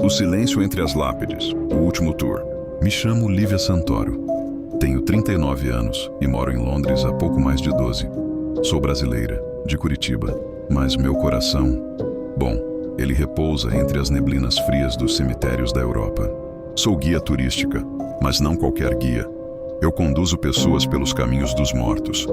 O silêncio entre as lápides, o último tour. Me chamo Lívia Santoro. Tenho 39 anos e moro em Londres há pouco mais de 12. Sou brasileira, de Curitiba, mas meu coração... Bom, ele repousa entre as neblinas frias dos cemitérios da Europa. Sou guia turística, mas não qualquer guia. Eu conduzo pessoas pelos caminhos dos mortos.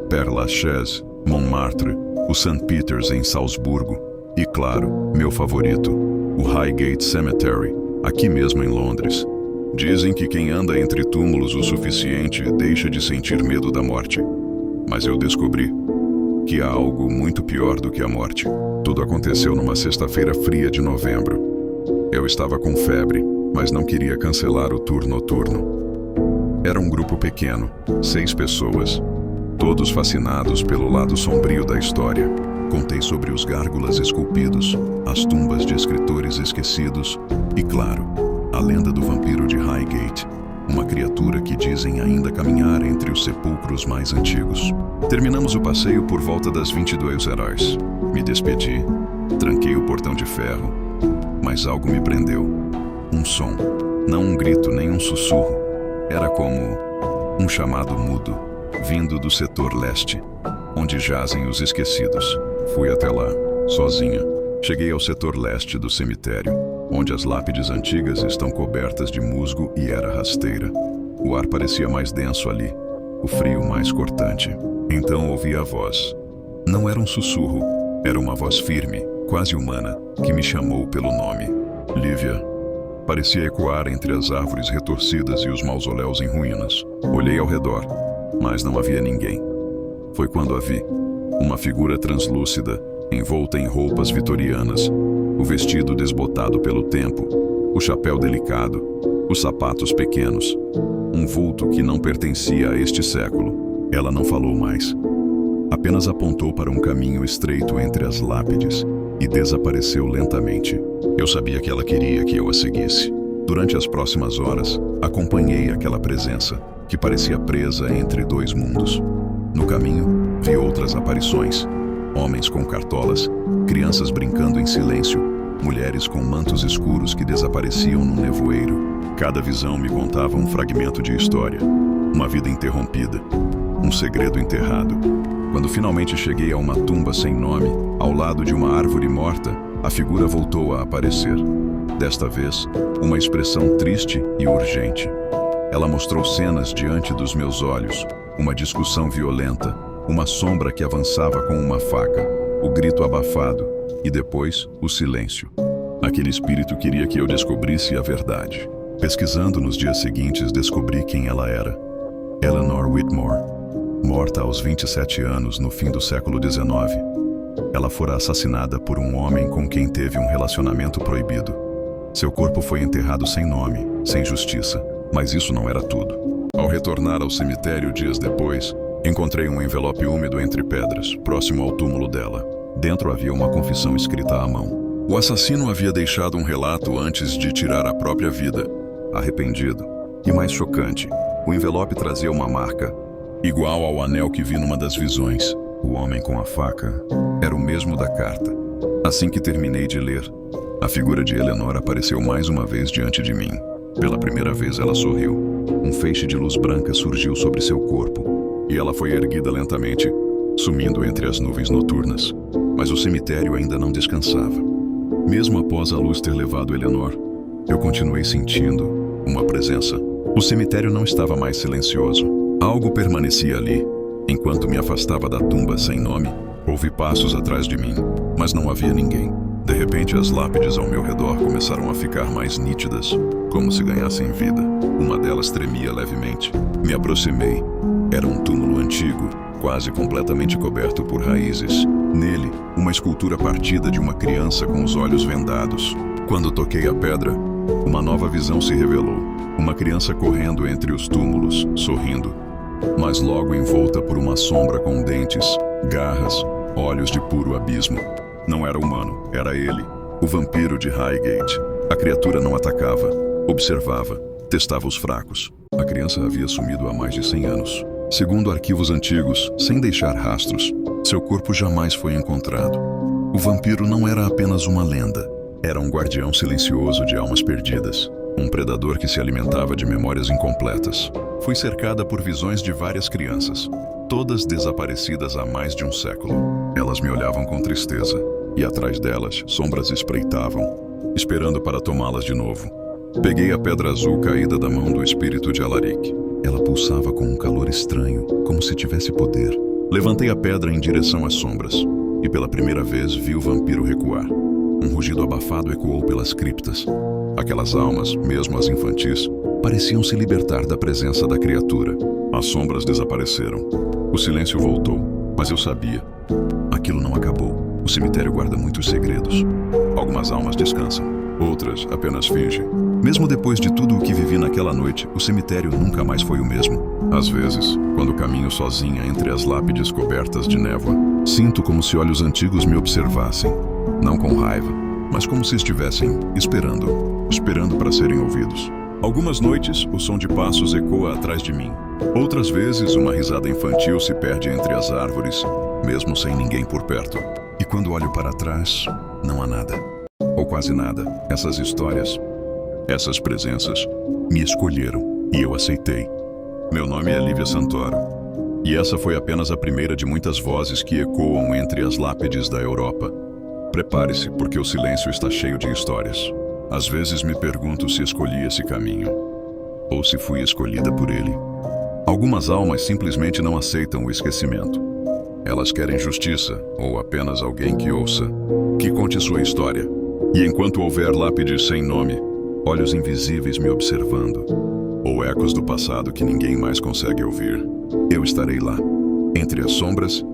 Père Lachaise, Montmartre, o St. Peter's em Salzburgo e, claro, meu favorito, o Highgate Cemetery, aqui mesmo em Londres. Dizem que quem anda entre túmulos o suficiente deixa de sentir medo da morte. Mas eu descobri que há algo muito pior do que a morte. Tudo aconteceu numa sexta-feira fria de novembro. Eu estava com febre, mas não queria cancelar o tour noturno. Era um grupo pequeno, 6 pessoas, todos fascinados pelo lado sombrio da história. Contei sobre os gárgulas esculpidos, as tumbas de escritores esquecidos e, claro, a lenda do vampiro de Highgate, uma criatura que dizem ainda caminhar entre os sepulcros mais antigos. Terminamos o passeio por volta das 22h. Me despedi, tranquei o portão de ferro, mas algo me prendeu. Um som, não um grito nem um sussurro. Era como um chamado mudo, vindo do setor leste, onde jazem os esquecidos. Fui até lá, sozinha. Cheguei ao setor leste do cemitério, onde as lápides antigas estão cobertas de musgo e era rasteira. O ar parecia mais denso ali, o frio mais cortante. Então ouvi a voz. Não era um sussurro, era uma voz firme, quase humana, que me chamou pelo nome. Lívia. Parecia ecoar entre as árvores retorcidas e os mausoléus em ruínas. Olhei ao redor, mas não havia ninguém. Foi quando a vi. Uma figura translúcida, envolta em roupas vitorianas, o vestido desbotado pelo tempo, o chapéu delicado, os sapatos pequenos. Um vulto que não pertencia a este século. Ela não falou mais. Apenas apontou para um caminho estreito entre as lápides e desapareceu lentamente. Eu sabia que ela queria que eu a seguisse. Durante as próximas horas, acompanhei aquela presença, que parecia presa entre 2 mundos. No caminho, vi outras aparições. Homens com cartolas, crianças brincando em silêncio, mulheres com mantos escuros que desapareciam no nevoeiro. Cada visão me contava um fragmento de história, uma vida interrompida, um segredo enterrado. Quando finalmente cheguei a uma tumba sem nome, ao lado de uma árvore morta, a figura voltou a aparecer. Desta vez, uma expressão triste e urgente. Ela mostrou cenas diante dos meus olhos, uma discussão violenta, uma sombra que avançava com uma faca, o grito abafado e depois o silêncio. Aquele espírito queria que eu descobrisse a verdade. Pesquisando nos dias seguintes, descobri quem ela era. Eleanor Whitmore, morta aos 27 anos no fim do século XIX. Ela fora assassinada por um homem com quem teve um relacionamento proibido. Seu corpo foi enterrado sem nome, sem justiça, mas isso não era tudo. Ao retornar ao cemitério dias depois, encontrei um envelope úmido entre pedras, próximo ao túmulo dela. Dentro havia uma confissão escrita à mão. O assassino havia deixado um relato antes de tirar a própria vida, arrependido. E mais chocante, o envelope trazia uma marca, igual ao anel que vi numa das visões. O homem com a faca era o mesmo da carta. Assim que terminei de ler, a figura de Eleanor apareceu mais uma vez diante de mim. Pela primeira vez ela sorriu. Um feixe de luz branca surgiu sobre seu corpo, e ela foi erguida lentamente, sumindo entre as nuvens noturnas. Mas o cemitério ainda não descansava. Mesmo após a luz ter levado Eleanor, eu continuei sentindo uma presença. O cemitério não estava mais silencioso. Algo permanecia ali. Enquanto me afastava da tumba sem nome, ouvi passos atrás de mim, mas não havia ninguém. De repente, as lápides ao meu redor começaram a ficar mais nítidas, como se ganhassem vida. Uma delas tremia levemente. Me aproximei. Era um túmulo antigo, quase completamente coberto por raízes. Nele, uma escultura partida de uma criança com os olhos vendados. Quando toquei a pedra, uma nova visão se revelou. Uma criança correndo entre os túmulos, sorrindo, mas logo envolta por uma sombra com dentes, garras, olhos de puro abismo. Não era humano, era ele, o vampiro de Highgate. A criatura não atacava, observava, testava os fracos. A criança havia sumido há mais de 100 anos. Segundo arquivos antigos, sem deixar rastros, seu corpo jamais foi encontrado. O vampiro não era apenas uma lenda, Era um guardião silencioso de almas perdidas, um predador que se alimentava de memórias incompletas. Fui cercada por visões de várias crianças, todas desaparecidas há mais de um século. Elas me olhavam com tristeza, e atrás delas, sombras espreitavam, esperando para tomá-las de novo. Peguei a pedra azul caída da mão do espírito de Alaric. Ela pulsava com um calor estranho, como se tivesse poder. Levantei a pedra em direção às sombras, e pela primeira vez vi o vampiro recuar. Um rugido abafado ecoou pelas criptas. Aquelas almas, mesmo as infantis, pareciam se libertar da presença da criatura. As sombras desapareceram. O silêncio voltou, mas eu sabia. Aquilo não acabou. O cemitério guarda muitos segredos. Algumas almas descansam, outras apenas fingem. Mesmo depois de tudo o que vivi naquela noite, o cemitério nunca mais foi o mesmo. Às vezes, quando caminho sozinha entre as lápides cobertas de névoa, sinto como se olhos antigos me observassem. Não com raiva, mas como se estivessem esperando para serem ouvidos. Algumas noites, o som de passos ecoa atrás de mim. Outras vezes, uma risada infantil se perde entre as árvores, mesmo sem ninguém por perto. E quando olho para trás, não há nada. Ou quase nada. Essas histórias, essas presenças, me escolheram e eu aceitei. Meu nome é Lívia Santoro. E essa foi apenas a primeira de muitas vozes que ecoam entre as lápides da Europa. Prepare-se, porque o silêncio está cheio de histórias. Às vezes me pergunto se escolhi esse caminho, ou se fui escolhida por ele. Algumas almas simplesmente não aceitam o esquecimento. Elas querem justiça, ou apenas alguém que ouça, que conte sua história. E enquanto houver lápides sem nome, olhos invisíveis me observando, ou ecos do passado que ninguém mais consegue ouvir, eu estarei lá, entre as sombras,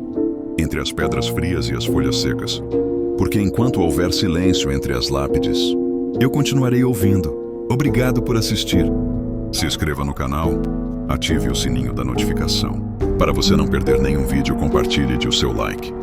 entre as pedras frias e as folhas secas. Porque enquanto houver silêncio entre as lápides, eu continuarei ouvindo. Obrigado por assistir. Se inscreva no canal, ative o sininho da notificação. Para você não perder nenhum vídeo, compartilhe e dê o seu like.